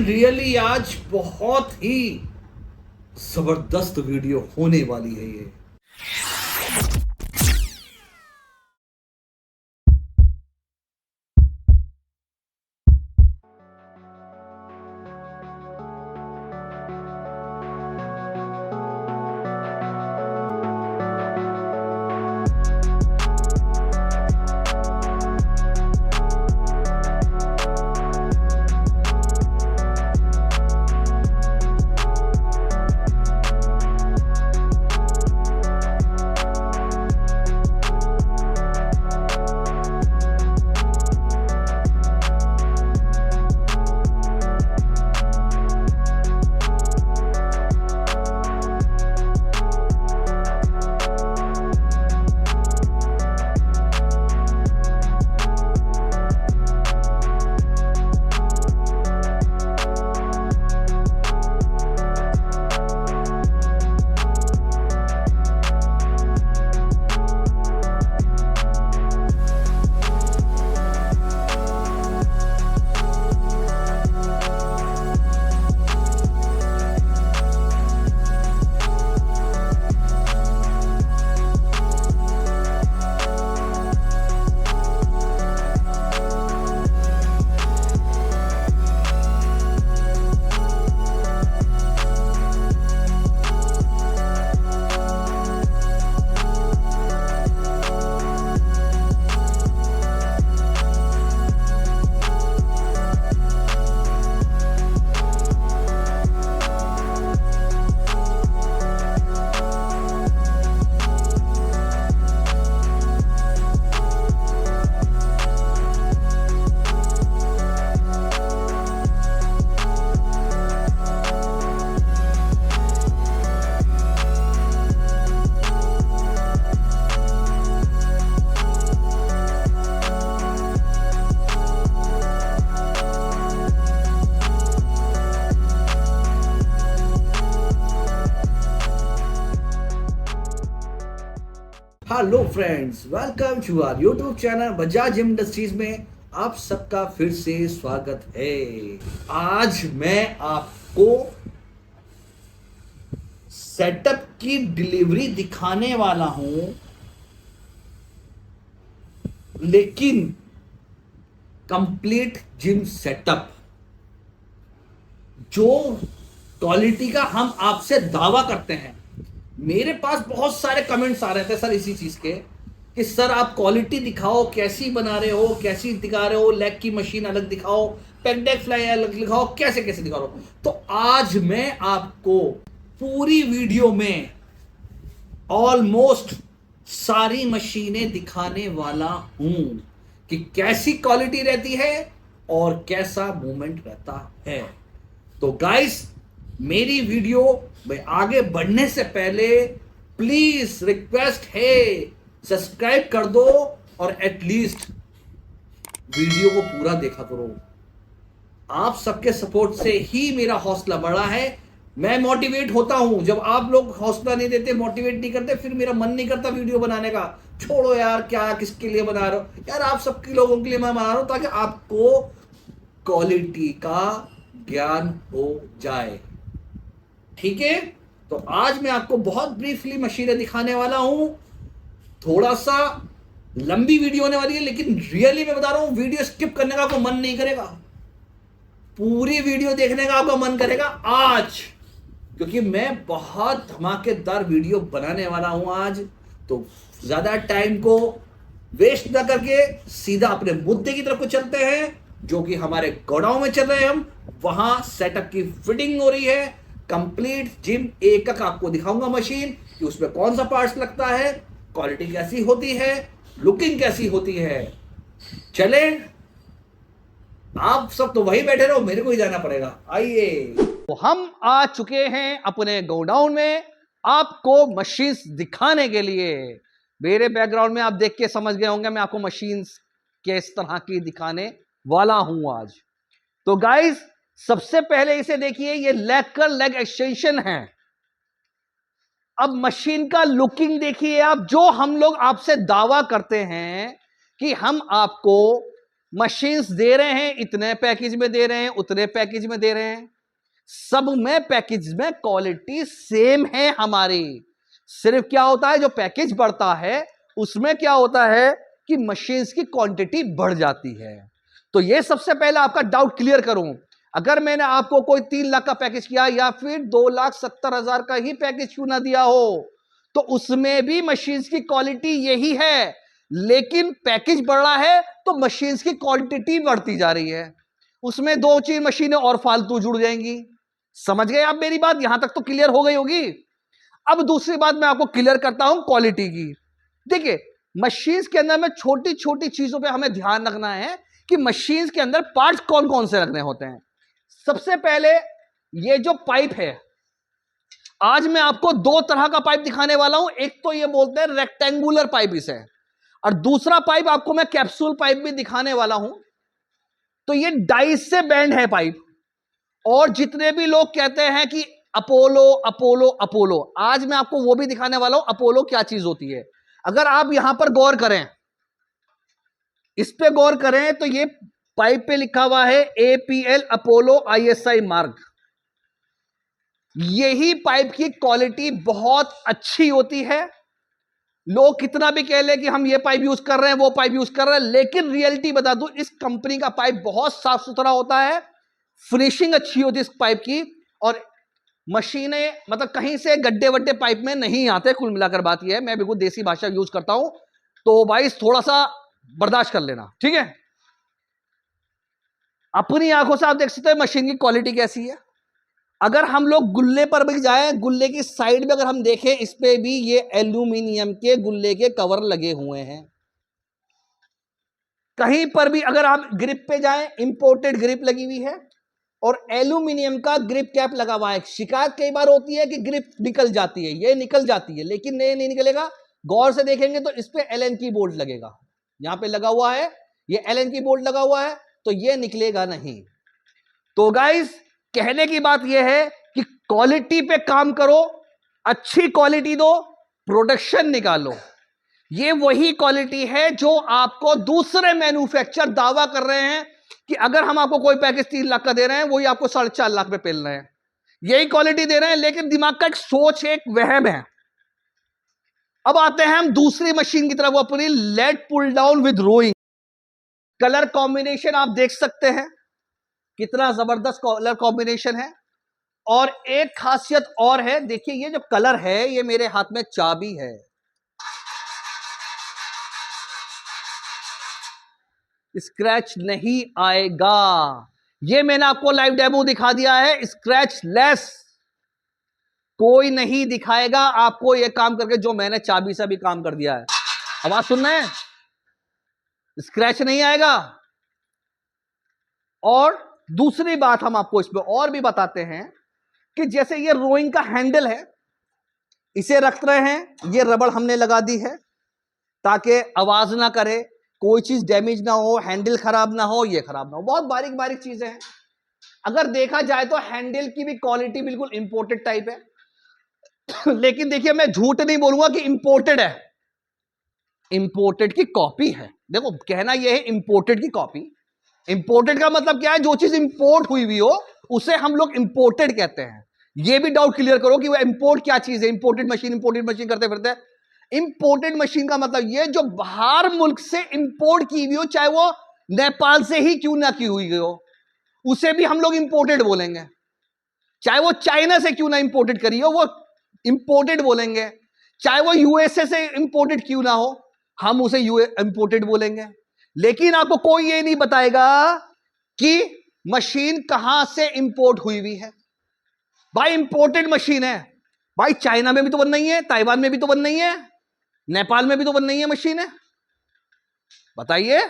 Really आज बहुत ही जबरदस्त वीडियो होने वाली है ये। Hello friends, welcome to our YouTube channel Bajaj industries में आप सबका फिर से स्वागत है। आज मैं आपको सेटअप की डिलीवरी दिखाने वाला हूं, लेकिन कंप्लीट जिम सेटअप जो क्वालिटी का हम आपसे दावा करते हैं। मेरे पास बहुत सारे कमेंट्स आ रहे थे सर इसी चीज के कि सर आप क्वालिटी दिखाओ, कैसी बना रहे हो, कैसी दिखा रहे हो, लेग की मशीन अलग दिखाओ, पेगडेक फ्लाई अलग दिखाओ, कैसे कैसे दिखा रहे हो। तो आज मैं आपको पूरी वीडियो में ऑलमोस्ट सारी मशीनें दिखाने वाला हूं कि कैसी क्वालिटी रहती है और कैसा मूवमेंट रहता है। तो गाइस, मेरी वीडियो में आगे बढ़ने से पहले प्लीज रिक्वेस्ट है, सब्सक्राइब कर दो और एटलीस्ट वीडियो को पूरा देखा करो। आप सबके सपोर्ट से ही मेरा हौसला बढ़ा है। मैं मोटिवेट होता हूं, जब आप लोग हौसला नहीं देते, मोटिवेट नहीं करते, फिर मेरा मन नहीं करता वीडियो बनाने का। छोड़ो यार, क्या किसके लिए बना रहे हो यार, आप सबके लोगों के लिए मैं बना रहा हूं ताकि आपको क्वालिटी का ज्ञान हो जाए। ठीक है, तो आज मैं आपको बहुत ब्रीफली मशीनें दिखाने वाला हूं। थोड़ा सा लंबी वीडियो होने वाली है, लेकिन रियली मैं बता रहा हूं, वीडियो स्किप करने का आपको मन नहीं करेगा, पूरी वीडियो देखने का आपका मन करेगा आज, क्योंकि मैं बहुत धमाकेदार वीडियो बनाने वाला हूं आज। तो ज्यादा टाइम को वेस्ट ना करके सीधा अपने मुद्दे की तरफ को चलते हैं, जो कि हमारे गोडाउन में चल रहे हैं। हम वहां सेटअप की फिटिंग हो रही है, कंप्लीट जिम एक एक आपको दिखाऊंगा मशीन कि उसमें कौन सा पार्ट्स लगता है, क्वालिटी कैसी होती है, लुकिंग कैसी होती है। चले, आप सब तो वही बैठे रहो, मेरे को ही जाना पड़ेगा। आइए, तो हम आ चुके हैं अपने गोडाउन में आपको मशीन्स दिखाने के लिए। मेरे बैकग्राउंड में आप देख के समझ गए होंगे मैं आपको मशीन्स किस तरह की दिखाने वाला हूं आज। तो गाइस, सबसे पहले इसे देखिए, ये लेग एक्सटेंशन है। अब मशीन का लुकिंग देखिए आप, जो हम लोग आपसे दावा करते हैं कि हम आपको मशीन्स दे रहे हैं, इतने पैकेज में दे रहे हैं, उतने पैकेज में दे रहे हैं, सब में पैकेज में क्वालिटी सेम है हमारी। सिर्फ क्या होता है, जो पैकेज बढ़ता है उसमें क्या होता है कि मशीन्स की क्वांटिटी बढ़ जाती है। तो ये सबसे पहले आपका डाउट क्लियर करूं, अगर मैंने आपको कोई 3 लाख का पैकेज किया या फिर 2,70,000 का ही पैकेज क्यों ना दिया हो, तो उसमें भी मशीन्स की क्वालिटी यही है, लेकिन पैकेज बढ़ रहा है तो मशीन्स की क्वांटिटी बढ़ती जा रही है। उसमें 2-3 मशीनें और फालतू जुड़ जाएंगी। समझ गए आप मेरी बात? यहां तक तो क्लियर हो गई होगी। अब दूसरी बात मैं आपको क्लियर करता हूं क्वालिटी की। देखिए, मशीन्स के अंदर में छोटी छोटी चीजों पे हमें ध्यान रखना है कि मशीन्स के अंदर पार्ट्स कौन कौन से रखने होते हैं। सबसे पहले ये जो पाइप है, आज मैं आपको 2 तरह का पाइप दिखाने वाला हूं। एक तो ये बोलते हैं रेक्टेंगुलर पाइप इसे, और दूसरा पाइप आपको मैं कैप्सूल पाइप भी दिखाने वाला हूं। तो ये डाइस से बैंड है पाइप। और जितने भी लोग कहते हैं कि अपोलो अपोलो अपोलो, आज मैं आपको वो भी दिखाने वाला हूं अपोलो क्या चीज होती है। अगर आप यहां पर गौर करें, इस पे गौर करें, तो ये पाइप पे लिखा हुआ है APL अपोलो ISI मार्क। यही पाइप की क्वालिटी बहुत अच्छी होती है। लोग कितना भी कह ले कि हम ये पाइप यूज कर रहे हैं, वो पाइप यूज कर रहे हैं, लेकिन रियलिटी बता दूं, इस कंपनी का पाइप बहुत साफ सुथरा होता है, फिनिशिंग अच्छी होती है इस पाइप की, और मशीनें मतलब कहीं से गड्ढे वड्ढे पाइप में नहीं आते। कुल मिलाकर बात यह है, मैं बिल्कुल देसी भाषा यूज करता हूं, तो भाई थोड़ा सा बर्दाश्त कर लेना, ठीक है। अपनी आंखों से आप देख सकते हैं मशीन की क्वालिटी कैसी है। अगर हम लोग गुल्ले पर भी जाए, गुल्ले की साइड में अगर हम देखें, इस पे भी ये एल्यूमिनियम के गुल्ले के कवर लगे हुए हैं। कहीं पर भी अगर आप ग्रिप पे जाएं, इंपोर्टेड ग्रिप लगी हुई है और एल्यूमिनियम का ग्रिप कैप लगा हुआ है। शिकायत कई बार होती है कि ग्रिप निकल जाती है, ये निकल जाती है, लेकिन नहीं निकलेगा। गौर से देखेंगे तो इस पे Allen की बोल्ट लगेगा, यहां पे लगा हुआ है, ये Allen की बोल्ट लगा हुआ है, तो ये निकलेगा नहीं। तो गाइस, कहने की बात यह है कि क्वालिटी पे काम करो, अच्छी क्वालिटी दो, प्रोडक्शन निकालो। ये वही क्वालिटी है जो आपको दूसरे मैन्युफैक्चरर दावा कर रहे हैं कि अगर हम आपको कोई पैकेज 3 लाख का दे रहे हैं, वही आपको 4.5 लाख पे पेल रहे हैं, यही क्वालिटी दे रहे हैं, लेकिन दिमाग का एक सोच, एक वहम है। अब आते हैं हम दूसरी मशीन की तरफ, अपनी lat pull down with rowing. Colour combination आप देख सकते हैं कितना जबरदस्त कलर कॉम्बिनेशन है। और एक खासियत और है, देखिए ये जो कलर है, ये मेरे हाथ में चाबी है, स्क्रैच नहीं आएगा। ये मैंने आपको लाइव डेमो दिखा दिया है, स्क्रैच लेस, कोई नहीं दिखाएगा आपको ये काम करके जो मैंने चाबी से भी काम कर दिया है। आवाज सुन रहे हैं? स्क्रैच नहीं आएगा। और दूसरी बात हम आपको इसमें और भी बताते हैं कि जैसे ये रोइंग का हैंडल है, इसे रख रहे हैं, ये रबड़ हमने लगा दी है ताकि आवाज ना करे, कोई चीज डैमेज ना हो, हैंडल खराब ना हो, ये खराब ना हो। बहुत बारीक बारीक चीजें हैं। अगर देखा जाए तो हैंडल की भी क्वालिटी बिल्कुल इंपोर्टेड टाइप है लेकिन देखिए, मैं झूठ नहीं बोलूंगा कि इंपोर्टेड है, इंपोर्टेड की कॉपी है। देखो, कहना यह है इंपोर्टेड की कॉपी। इंपोर्टेड का मतलब क्या है? जो चीज इंपोर्ट हुई हुई हो उसे हम लोग इंपोर्टेड कहते हैं। यह भी डाउट क्लियर करो कि वो इंपोर्ट क्या चीज है। इंपोर्टेड मशीन करते फिरते। इंपोर्टेड मशीन का मतलब यह जो बाहर मुल्क से इंपोर्ट की हुई हो, चाहे वो नेपाल से ही क्यों ना की हुई हो, उसे भी हम लोग इंपोर्टेड बोलेंगे। चाहे वो चाइना से क्यों ना इंपोर्टेड करी हो, वो इंपोर्टेड बोलेंगे। चाहे वो यूएसए से इंपोर्टेड क्यों ना हो, हम उसे इंपोर्टेड बोलेंगे। लेकिन आपको कोई ये नहीं बताएगा कि मशीन कहां से इंपोर्ट हुई हुई है। भाई इंपोर्टेड मशीन है, भाई चाइना में भी तो बन नहीं है, ताइवान में भी तो बन नहीं है, नेपाल में भी तो बन नहीं है मशीन है। बताइए,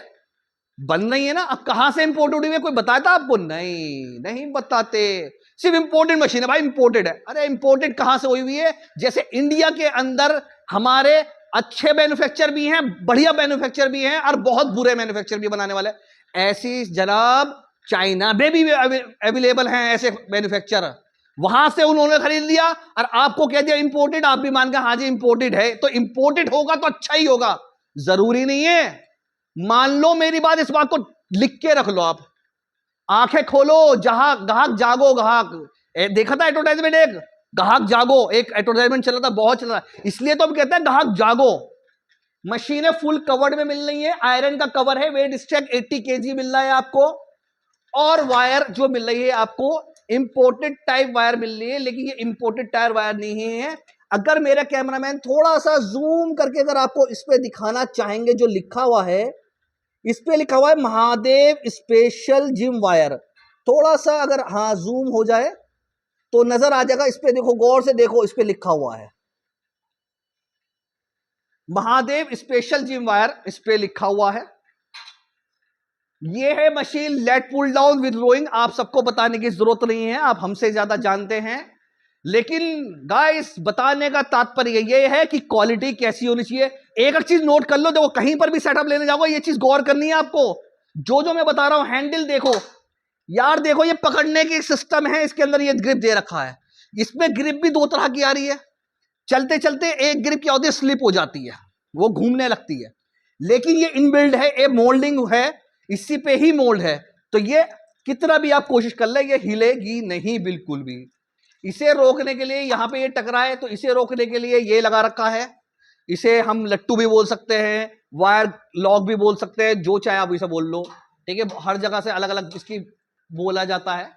बन नहीं है ना। अब कहां से इंपोर्ट हुई है, कोई बताता आपको? नहीं बताते। सिर्फ इंपोर्टेड मशीन है भाई, इंपोर्टेड है। अरे इंपोर्टेड कहां से हुई हुई है? जैसे इंडिया के अंदर हमारे अच्छे मैन्युफैक्चर भी हैं, बढ़िया मैन्युफैक्चर भी हैं, और बहुत बुरे मैन्युफैक्चर भी बनाने वाले, ऐसी जनाब चाइना में भी अवेलेबल हैं ऐसे मैन्युफैक्चर। वहां से उन्होंने खरीद लिया और आपको कह दिया इंपोर्टेड, आप भी मान गए हाँ जी इंपोर्टेड है। तो इंपोर्टेड होगा तो अच्छा ही होगा, जरूरी नहीं है। मान लो मेरी बात, इस बात को लिख के रख लो आप, आंखें खोलो, जहां ग्राहक जागो, ग्राहक देखा था एडवर्टाइजमेंट, एक ग्राहक जागो, एक एडवर्टाइजमेंट चला था, बहुत चला था, इसलिए तो हम कहते हैं ग्राहक जागो। मशीनें फुल कवर्ड में मिल रही है, आयरन का कवर है, वेट स्टैक 80 केजी मिल रहा है आपको, और वायर जो मिल रही है आपको इंपोर्टेड टाइप वायर मिल रही है, लेकिन ये इंपोर्टेड टायर वायर नहीं है। अगर मेरा कैमरामैन थोड़ा सा जूम करके अगर आपको इस पे दिखाना चाहेंगे, जो लिखा हुआ है, इस पे लिखा हुआ है महादेव स्पेशल जिम वायर, थोड़ा सा अगर हाँ जूम हो जाए तो नजर आ जाएगा। इस पे देखो, गौर से देखो, इस पे लिखा हुआ है महादेव स्पेशल जिम वायर, इस पे लिखा हुआ है। ये है machine lat pull down with rowing, आप सबको बताने की जरूरत नहीं है, आप हमसे ज्यादा जानते हैं, लेकिन गाइस बताने का तात्पर्य ये है कि क्वालिटी कैसी होनी चाहिए। एक चीज नोट कर लो, देखो कहीं पर भी सेटअप लेने जाओगे ये चीज गौर करनी है आपको, जो मैं बता रहा हूं। हैंडल देखो यार, देखो ये पकड़ने की सिस्टम है, इसके अंदर ये ग्रिप दे रखा है, इसमें ग्रिप भी दो तरह की आ रही है। चलते चलते एक ग्रिप क्या होती है, स्लिप हो जाती है, वो घूमने लगती है, लेकिन ये इनबिल्ड है, ये मोल्डिंग है, इसी पे ही मोल्ड है, तो ये कितना भी आप कोशिश कर ले ये हिलेगी नहीं बिल्कुल भी। इसे रोकने के लिए यहां पे ये टकराए, तो इसे रोकने के लिए ये लगा रखा है, इसे हम लट्टू भी बोल सकते हैं, वायर लॉक भी बोल सकते हैं, जो चाहे आप इसे बोल लो, ठीक है, हर जगह से अलग अलग इसकी बोला जाता है।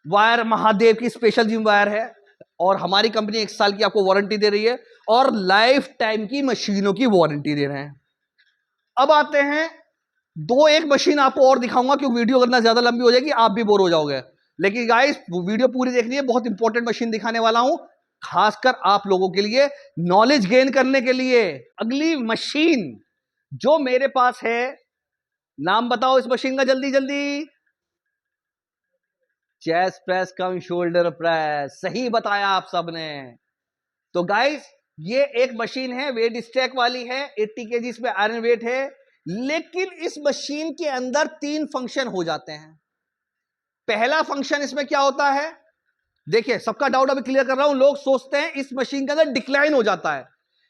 वायर महादेव की स्पेशल जिम वायर है, और हमारी कंपनी 1 साल की आपको वारंटी दे रही है, और लाइफ टाइम की मशीनों की वारंटी दे रहे हैं। अब आते हैं एक मशीन आपको और दिखाऊंगा, क्योंकि वीडियो करना ज्यादा लंबी हो जाएगी, आप भी बोर हो जाओगे, लेकिन गाइस वीडियो पूरी देखनी है, बहुत इंपॉर्टेंट मशीन दिखाने वाला हूं, खासकर आप लोगों के लिए, नॉलेज गेन करने के लिए। अगली मशीन जो मेरे पास है, नाम बताओ इस मशीन का जल्दी जल्दी। चेस्ट प्रेस कम शोल्डर प्रेस, सही बताया आप सबने। तो गाइस ये एक मशीन है, वेट स्टैक वाली है, 80 केजी इसमें आयरन वेट है, लेकिन इस मशीन के अंदर 3 फंक्शन हो जाते हैं। पहला फंक्शन इसमें क्या होता है, देखिए सबका डाउट अभी क्लियर कर रहा हूं। लोग सोचते हैं इस मशीन के अंदर डिक्लाइन हो जाता है,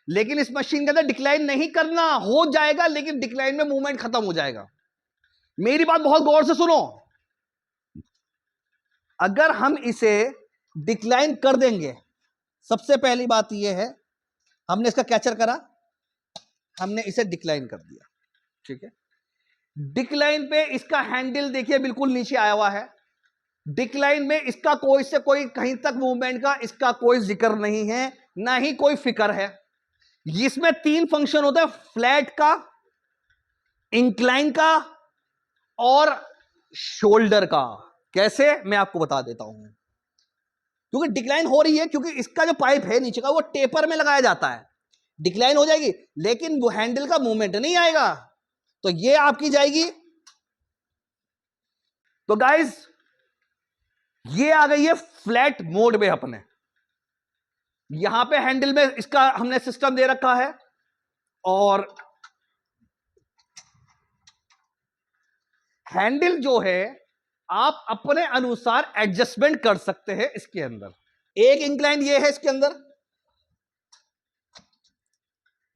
लेकिन इस मशीन के अंदर डिक्लाइन नहीं करना, हो जाएगा लेकिन डिक्लाइन में मूवमेंट खत्म हो जाएगा। मेरी बात बहुत गौर से सुनो, अगर हम इसे डिक्लाइन कर देंगे, सबसे पहली बात यह है, हमने इसका कैचर करा, हमने इसे डिक्लाइन कर दिया, ठीक है, डिक्लाइन पे इसका हैंडल देखिए बिल्कुल नीचे आया हुआ है, डिक्लाइन में इसका कोई से कोई कहीं तक मूवमेंट का इसका कोई जिक्र नहीं है, ना ही कोई फिक्र है। इसमें 3 फंक्शन होते हैं, फ्लैट का, इंक्लाइन का और शोल्डर का। कैसे, मैं आपको बता देता हूं। क्योंकि डिक्लाइन हो रही है, क्योंकि इसका जो पाइप है नीचे का वो टेपर में लगाया जाता है, डिक्लाइन हो जाएगी, लेकिन वो हैंडल का मूवमेंट नहीं आएगा, तो ये आपकी जाएगी। तो गाइस ये आ गई है फ्लैट मोड में, अपने यहां पे हैंडल में इसका हमने सिस्टम दे रखा है, और हैंडल जो है आप अपने अनुसार एडजस्टमेंट कर सकते हैं इसके अंदर। एक इंक्लाइन ये है इसके अंदर,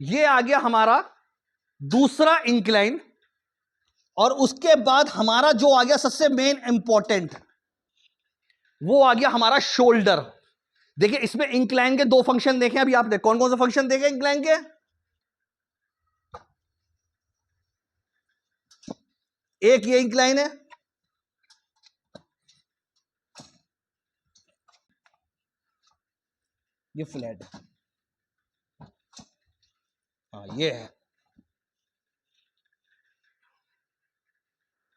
ये आ गया हमारा दूसरा इंक्लाइन, और उसके बाद हमारा जो आ गया सबसे मेन इंपॉर्टेंट, वो आ गया हमारा शोल्डर। देखिए इसमें इंक्लाइन के 2 फंक्शन देखें अभी आपने, कौन कौन से फंक्शन देखे इंक्लाइन के, एक ये इंक्लाइन है, ये फ्लैट है, हाँ ये है।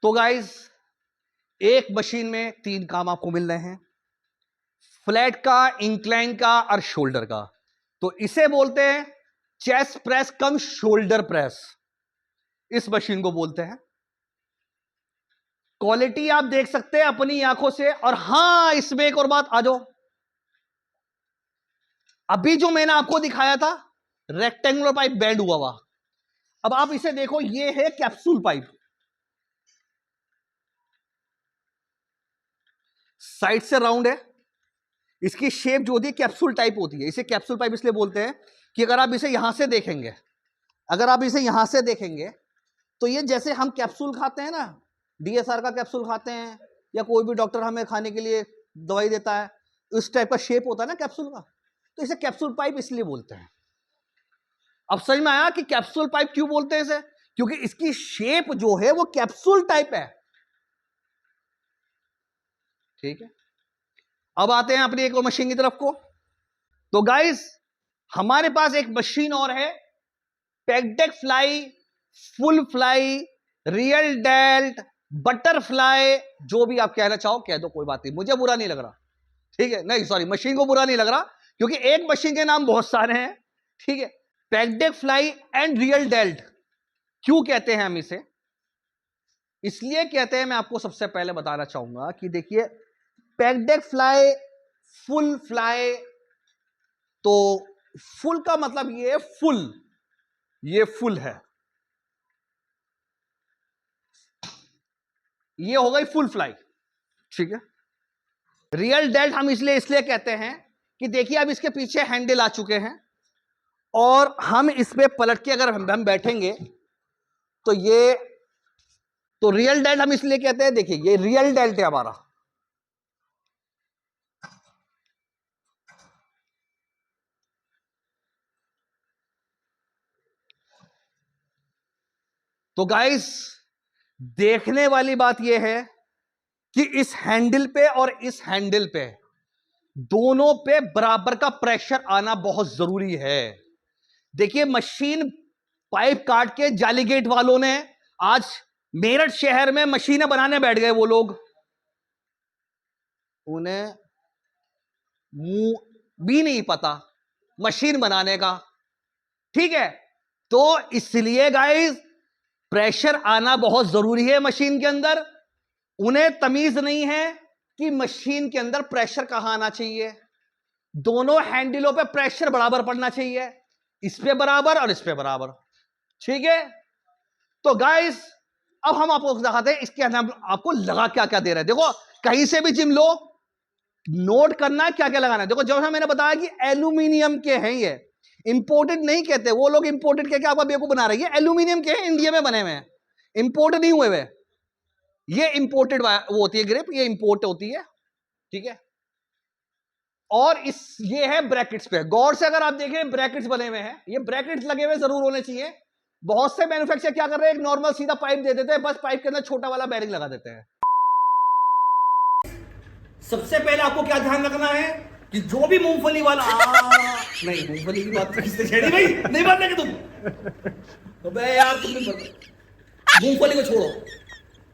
तो गाइस एक मशीन में 3 काम आपको मिल रहे हैं, फ्लैट का, इंक्लाइन का और शोल्डर का। तो इसे बोलते हैं चेस्ट प्रेस कम शोल्डर प्रेस, इस मशीन को बोलते हैं। क्वालिटी आप देख सकते हैं अपनी आंखों से। और हां इसमें एक और बात आ जाओ, अभी जो मैंने आपको दिखाया था रेक्टेंगुलर पाइप बैंड हुआ हुआ, अब आप इसे देखो, ये है कैप्सूल पाइप, साइड से राउंड है, इसकी शेप जो होती है कैप्सूल टाइप होती है, इसे कैप्सूल पाइप इसलिए बोलते हैं कि अगर आप इसे यहां से देखेंगे, अगर आप इसे यहां से देखेंगे तो ये जैसे हम कैप्सूल खाते हैं ना, DSR का कैप्सूल खाते हैं, या कोई भी डॉक्टर हमें खाने के लिए दवाई देता है, इस टाइप का शेप होता है ना कैप्सूल का, तो इसे कैप्सूल पाइप इसलिए बोलते हैं। अब समझ में आया कि कैप्सूल पाइप क्यों बोलते हैं इसे? क्योंकि इसकी शेप जो है वो कैप्सूल टाइप है। ठीक है, अब आते हैं अपनी एक और मशीन की तरफ को। तो गाइस हमारे पास एक मशीन और है, packed fly, full fly, real dealt, butterfly, जो भी आप कहना चाहो कह दो, कोई बात नहीं, मुझे बुरा नहीं लग रहा। ठीक है, नहीं सॉरी, मशीन को बुरा नहीं लग रहा, क्योंकि एक मशीन के नाम बहुत सारे हैं। ठीक है, packed fly and real dealt क्यों कहते हैं हम इसे? इसलिए कहते हैं, मैं आपको सबसे पहले बताना चाहूंगा कि देखिए, पैक्ड फ्लाई, फुल फ्लाई, तो फुल का मतलब ये फुल, ये फुल है, ये हो गई फुल फ्लाई। ठीक है, रियल डेल्ट हम इसलिए कहते हैं कि देखिए अब इसके पीछे हैंडल आ चुके हैं, और हम इस पे पलट के अगर हम बैठेंगे तो ये, तो रियल डेल्ट हम इसलिए कहते हैं, देखिए ये रियल डेल्ट है हमारा। तो गाइस देखने वाली बात यह है कि इस हैंडल पे और इस हैंडल पे दोनों पे बराबर का प्रेशर आना बहुत जरूरी है। देखिए मशीन पाइप काट के जाली गेट वालों ने आज मेरठ शहर में मशीनें बनाने बैठ गए, वो लोग, उन्हें मुंह भी नहीं पता मशीन बनाने का। ठीक है, तो इसलिए गाइस प्रेशर आना बहुत जरूरी है मशीन के अंदर। उन्हें तमीज नहीं है कि मशीन के अंदर प्रेशर कहां आना चाहिए। दोनों हैंडलों पे प्रेशर बराबर पड़ना चाहिए, इस पे बराबर और इस पे बराबर। ठीक है, तो गाइस अब हम आपको दिखाते हैं इसके अंदर आपको लगा क्या क्या दे रहे हैं। देखो कहीं से भी जिम लो, नोट करना है क्या क्या लगाना है। देखो जब मैंने बताया कि एल्यूमिनियम के हैं, ये इंपोर्टेड नहीं कहते, वो लोग इंपोर्टेड कहकर आपका बेवकूफ बना रही है। एल्यूमिनियम के हैं, इंडिया में बने हुए हैं, इंपोर्ट नहीं हुए हुए। ये इंपोर्टेड वो होती है ग्रिप, ये इंपोर्ट होती है। ठीक है, और इस ये है ब्रैकेट्स पे, गौर से अगर आप देखें ब्रैकेट्स बने हुए हैं, ये ब्रैकेट्स लगे हुए जरूर होने चाहिए। बहुत से मैन्युफैक्चरर क्या कर रहे हैं, एक नॉर्मल सीधा पाइप दे देते हैं, बस पाइप के अंदर छोटा वाला बैरिंग लगा देते हैं। सबसे पहले आपको क्या ध्यान रखना है कि जो भी मूंगफली वाला नहीं, मूंगफली की बात तो किसने छेड़ी भाई, नहीं बात लगे तुम, अबे यार तुम मूंगफली को छोड़ो।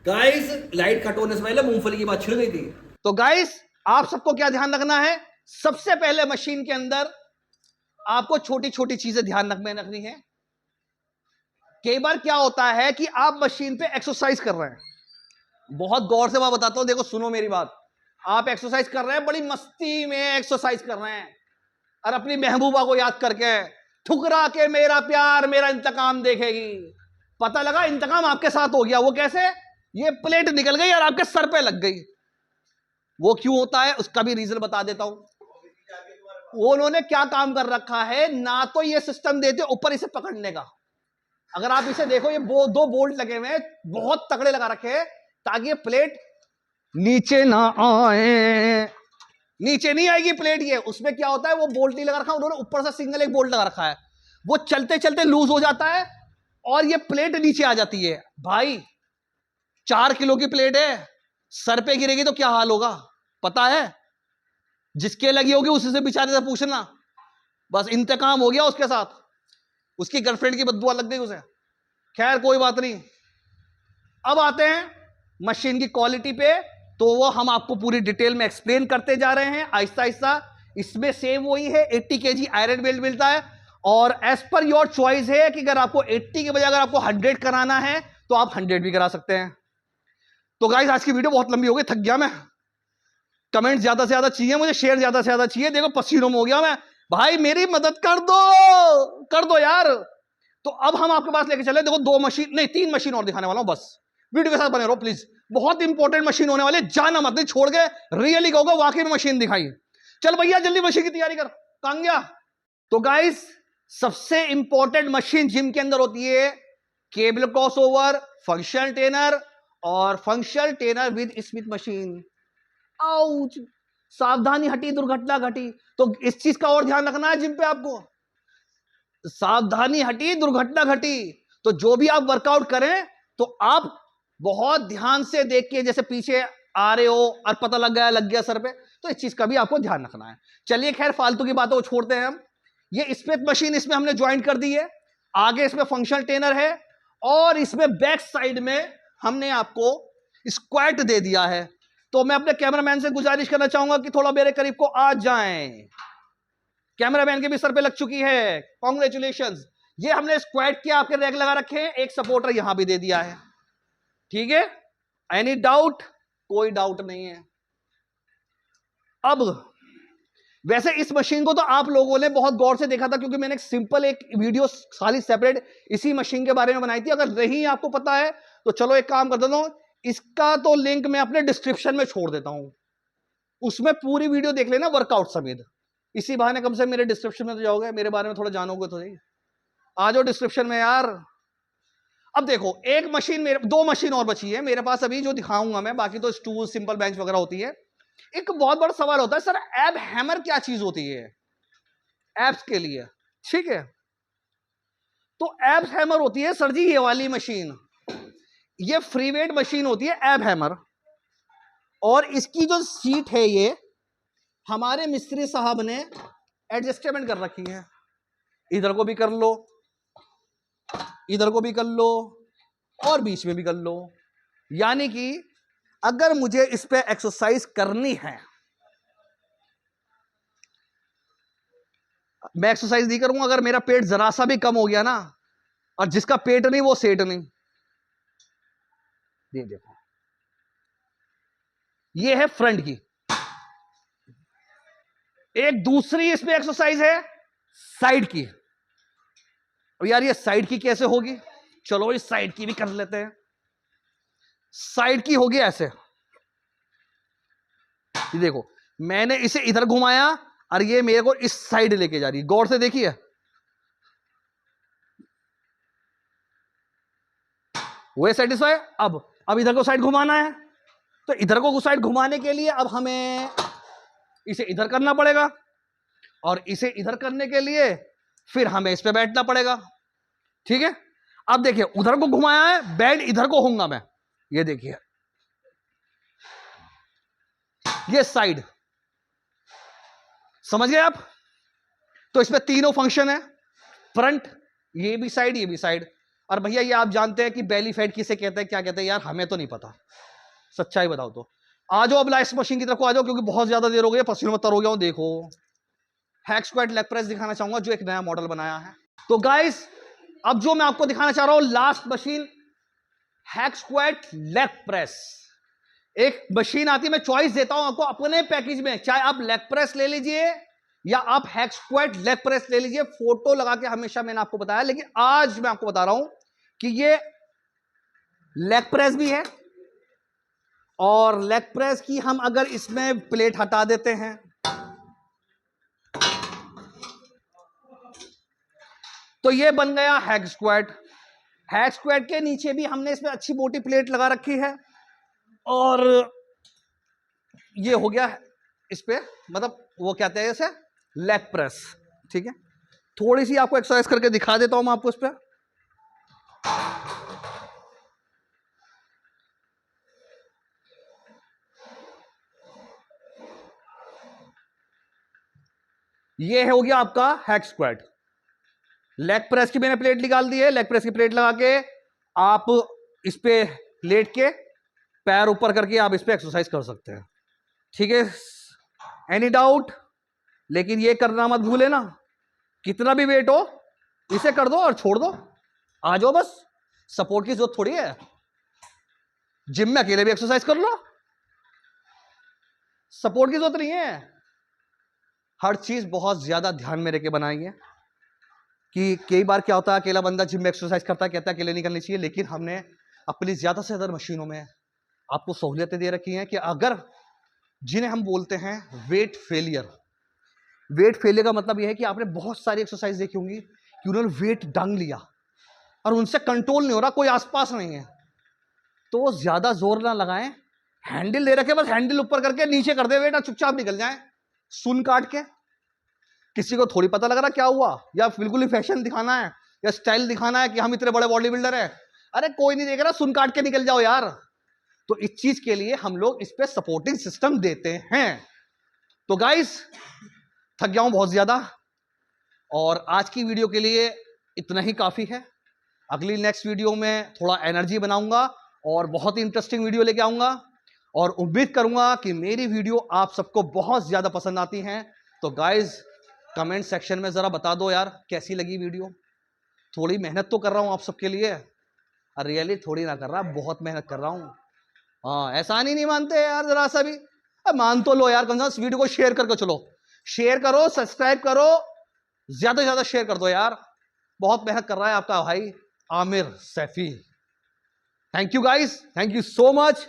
गाइस लाइट कट होने से पहले मूंगफली की बात छिड़ गई थी। तो गाइस आप सबको क्या ध्यान रखना है, सबसे पहले मशीन के अंदर आपको छोटी छोटी चीजें ध्यान रखनी है। कई बार क्या होता है कि आप मशीन पे एक्सरसाइज कर रहे हैं, बहुत गौर से मैं बताता हूं, देखो सुनो मेरी बात, आप एक्सरसाइज कर रहे हैं, बड़ी मस्ती में एक्सरसाइज कर रहे हैं, और अपनी महबूबा को याद करके ठुकरा के मेरा प्यार मेरा इंतकाम देखेगी। पता लगा इंतकाम आपके साथ हो गया। वो कैसे? ये प्लेट निकल गई और आपके सर पे लग गई। वो क्यों होता है उसका भी रीजन बता देता हूं। वो उन्होंने क्या काम कर रखा है, ना तो ये सिस्टम देते ऊपर इसे पकड़ने का, अगर आप इसे देखो ये दो बोल्ट लगे हुए हैं, बहुत तगड़े लगा रखे हैं ताकि ये प्लेट नीचे ना आए। नीचे नहीं आएगी प्लेट, ये उसमें क्या होता है, वो बोल्ट नहीं लगा रखा उन्होंने, ऊपर से सिंगल एक बोल्ट लगा रखा है, वो चलते चलते लूज हो जाता है और ये प्लेट नीचे आ जाती है। भाई 4 किलो की प्लेट है, सर पे गिरेगी तो क्या हाल होगा पता है? जिसके लगी होगी उसी से बेचारे से पूछना, बस इंतकाम हो गया उसके साथ, उसकी गर्लफ्रेंड की बददुआ लग गई उसे। खैर कोई बात नहीं, अब आते हैं मशीन की क्वालिटी पे, तो वो हम आपको पूरी डिटेल में एक्सप्लेन करते जा रहे हैं आहिस्ता आहिस्ता। इसमें सेम वही है, 80 kg आयरन वेल्ड मिलता है, और एज पर योर चॉइस है कि अगर आपको 80 के बजाय अगर आपको 100 कराना है तो आप 100 भी करा सकते हैं। तो गाइस आज की वीडियो बहुत लंबी हो गई, थक गया मैं, कमेंट ज्यादा से ज्यादा चाहिए मुझे, शेयर ज्यादा से ज्यादा चाहिए, देखो पसीनों में हो गया मैं, भाई मेरी मदद कर दो यार। तो अब हम आपके पास लेके चले, देखो 2 मशीन नहीं 3 मशीन और दिखाने वाला हूं, बस वीडियो के साथ बने रहो प्लीज, बहुत इंपॉर्टेंट मशीन होने वाले, जाना मत, नहीं छोड़ के रियली कहोगे वाकई में मशीन दिखाई। चल भैया जल्दी मशीन की तैयारी कर, कहां गया? तो गाइस सबसे इंपॉर्टेंट मशीन जिम के अंदर होती है केबल क्रॉसओवर, फंक्शनल टेनर और functional trainer with Smith machine. Ouch, सावधानी हटी दुर्घटना घटी। तो इस चीज का और ध्यान रखना है जिम पे आपको, सावधानी हटी दुर्घटना घटी। तो जो भी आप वर्कआउट करें तो आप बहुत ध्यान से देख के, जैसे पीछे आ रहे हो और पता लग गया सर पे, तो इस चीज का भी आपको ध्यान रखना है। चलिए खैर फालतू की बातों को छोड़ते हैं हम। ये स्मिथ मशीन इसमें हमने ज्वाइन कर दी है, आगे इसमें फंक्शनल टेनर है और इसमें बैक साइड में हमने आपको स्क्वाट दे दिया है। तो मैं अपने कैमरामैन से गुजारिश करना चाहूंगा कि थोड़ा मेरे करीब को आ जाएं। कैमरामैन के भी सर पे लग चुकी है, कॉन्ग्रेचुलेशंस। ये हमने स्क्वाट किया, आपके रैक लगा रखे हैं, एक सपोर्टर यहां भी दे दिया है। ठीक है, एनी डाउट? कोई डाउट नहीं है। अब वैसे इस मशीन को तो आप लोगों ने बहुत गौर से देखा था, क्योंकि मैंने एक सिंपल एक वीडियो खाली सेपरेट इसी मशीन के बारे में बनाई थी। अगर नहीं आपको पता है तो चलो एक काम कर देता हूं, इसका तो लिंक मैं अपने डिस्क्रिप्शन में छोड़ देता हूं, उसमें पूरी वीडियो देख लेना वर्कआउट समेत। इसी बहाने कम से मेरे डिस्क्रिप्शन में तो जाओगे, मेरे बारे में थोड़ा जानोगे तो सही। आ जाओ डिस्क्रिप्शन में यार। अब देखो, एक मशीन दो मशीन और बची है मेरे पास अभी, जो दिखाऊंगा मैं। बाकी तो स्टूल, सिंपल बेंच वगैरह होती है। एक बहुत बड़ा सवाल होता है, सर एब हैमर क्या चीज होती है एब्स के लिए? ठीक है, तो एब हैमर होती है सर जी ये वाली मशीन, ये फ्री वेट मशीन होती है एब हैमर। और इसकी जो सीट है ये हमारे मिस्त्री साहब ने एडजस्टमेंट कर रखी है। इधर को भी कर लो, इधर को भी कर लो और बीच में भी कर लो। यानी कि अगर मुझे इस पे एक्सरसाइज करनी है, मैं एक्सरसाइज नहीं करूंगा अगर मेरा पेट जरा सा भी कम हो गया ना, और जिसका पेट नहीं वो सेट नहीं। ये देखो, ये है फ्रंट की। एक दूसरी इसमें एक्सरसाइज है साइड की। अब यार ये साइड की कैसे होगी? चलो इस साइड की भी कर लेते हैं। साइड की होगी ऐसे, ये देखो मैंने इसे इधर घुमाया और ये मेरे को इस साइड लेके जा रही है। गौर से देखिए, वो सेटिस्फाई। अब इधर को साइड घुमाना है, तो इधर को साइड घुमाने के लिए अब हमें इसे इधर करना पड़ेगा, और इसे इधर करने के लिए फिर हमें इस पे बैठना पड़ेगा। ठीक है, अब देखिए उधर को घुमाया है, बेड इधर को होऊंगा मैं। ये देखिए ये साइड, समझ गए आप? तो इसमें तीनों फंक्शन है, फ्रंट, ये भी साइड, ये भी साइड। और भैया ये आप जानते हैं कि बेली फैट किसे कहते हैं, क्या कहते हैं? यार हमें तो नहीं पता, सच्चाई बताओ तो। आ जाओ अब लाइस मशीन की तरफ को आ जाओ, क्योंकि बहुत ज्यादा देर हो गई, पसीने में तर हो गया हूं। देखो हैक स्क्वाट लेग प्रेस दिखाना चाहूंगा, जो एक नया मॉडल बनाया है। तो गाइस अब जो मैं आपको दिखाना चाह रहा हूं, last machine, hack squat leg press. एक मशीन आती है, मैं चॉइस देता हूं आपको अपने पैकेज में, चाहे आप लेग प्रेस ले लीजिए या आप हैक स्क्वाट लेग प्रेस ले लीजिए। फोटो लगा के हमेशा मैंने आपको बताया, लेकिन आज मैं आपको बता रहा हूं कि ये लेग प्रेस भी है, और लेग प्रेस की हम अगर इसमें प्लेट हटा देते हैं तो ये बन गया हैक स्क्वाट। हैक स्क्वाट के नीचे भी हमने इसमें अच्छी मोटी प्लेट लगा रखी है, और ये हो गया इस पे, मतलब वो कहते हैं इसे लेग प्रेस। ठीक है, थोड़ी सी आपको एक्सरसाइज करके दिखा देता हूं मैं आपको इस पे। ये हो गया आपका हैक स्क्वाट। लेग प्रेस की मैंने प्लेट निकाल दी है, लेग प्रेस की प्लेट लगा के आप इस पे लेट के पैर ऊपर करके आप इस पे एक्सरसाइज कर सकते हैं। ठीक है, एनी डाउट? लेकिन ये करना मत भूले ना, कितना भी वेट हो इसे कर दो और छोड़ दो, आ जाओ बस। सपोर्ट की जरूरत थोड़ी है, जिम में अकेले भी एक्सरसाइज कर लो, सपोर्ट की जरूरत नहीं है। हर चीज बहुत ज्यादा ध्यान में रख के बनाई है, कि कई बार क्या होता है अकेला बंदा जिम में एक्सरसाइज करता है, कहता है अकेले नहीं करनी चाहिए, लेकिन हमने अपनी ज्यादा से ज्यादा मशीनों में आपको सहूलियतें दे रखी हैं कि अगर, जिन्हें हम बोलते हैं वेट फेलियर। वेट फेलियर का मतलब यह है कि आपने बहुत सारी एक्सरसाइज देखी होंगी कि उन्होंने वेट डांग लिया, और उनसे कंट्रोल नहीं हो रहा, कोई आसपास नहीं है, तो ज्यादा जोर ना लगाएं, हैंडल दे रखे, बस हैंडल ऊपर करके नीचे कर दे बेटा, चुपचाप निकल जाए सुन काट के। किसी को थोड़ी पता लग रहा क्या हुआ, या बिल्कुल ही फैशन दिखाना है या स्टाइल दिखाना है कि हम इतने बड़े बॉडी बिल्डर हैं। अरे कोई नहीं देख रहा, सुन काट के निकल जाओ यार। तो इस चीज के लिए हम लोग इस पे सपोर्टिंग सिस्टम देते हैं। तो गाइस, थक गया हूं बहुत ज्यादा, और आज की वीडियो के लिए इतना ही काफी है। अगली नेक्स्ट वीडियो में थोड़ा एनर्जी बनाऊंगा और बहुत ही इंटरेस्टिंग वीडियो लेके आऊंगा, और उम्मीद करूंगा कि मेरी वीडियो आप सबको बहुत ज्यादा पसंद आती हैं। तो गाइस, कमेंट सेक्शन में जरा बता दो यार कैसी लगी वीडियो। थोड़ी मेहनत तो कर रहा हूं आप सबके लिए, रियली थोड़ी ना कर रहा, बहुत मेहनत कर रहा हूं। हाँ, एहसान ही नहीं मानते यार जरा सा भी। अब मान तो लो यार, कम से कम इस वीडियो को शेयर करके चलो, शेयर करो, सब्सक्राइब करो, ज्यादा से ज्यादा शेयर कर दो यार। बहुत मेहनत कर रहा है आपका भाई Aamir Saifi. Thank you guys, thank you so much.